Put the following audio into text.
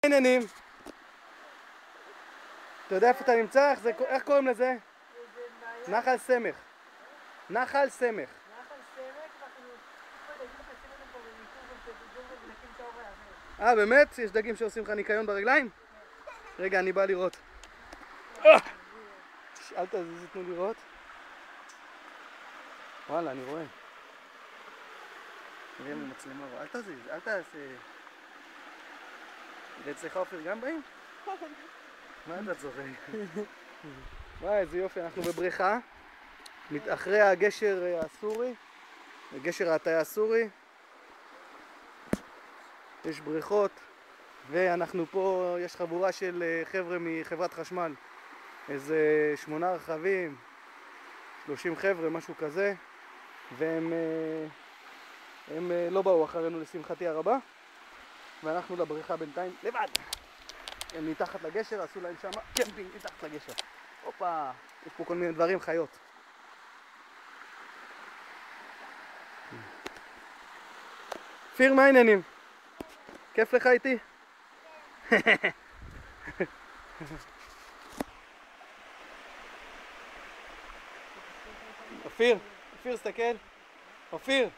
העניינים? אתה יודע איפה אתה נמצא? איך קוראים לזה? נחל סמך. נחל סמך. באמת? יש דגים שעושים לך ניקיון ברגליים? רגע, אני בא לראות. אל תזיז, תנו לראות. וואלה, אני רואה. נראה ממצלמה, אל תזיז, אל תעשה... זה אצלך אופיר גם באים? מה אתה צוחק? וואי, איזה יופי, אנחנו בבריכה אחרי הגשר הסורי, גשר ההטיה הסורי. יש בריכות ואנחנו פה, יש חבורה של חבר'ה מחברת חשמל, איזה 8 רכבים, 30 חבר'ה, משהו כזה, והם לא באו אחרינו לשמחתי הרבה, ואנחנו לבריכה בינתיים לבד. הם מתחת לגשר, עשו להם שם קמפינג מתחת לגשר. הופה, יש פה כל מיני דברים, חיות. אופיר, מה העניינים? כיף לך איתי? אופיר, סתכל. אופיר.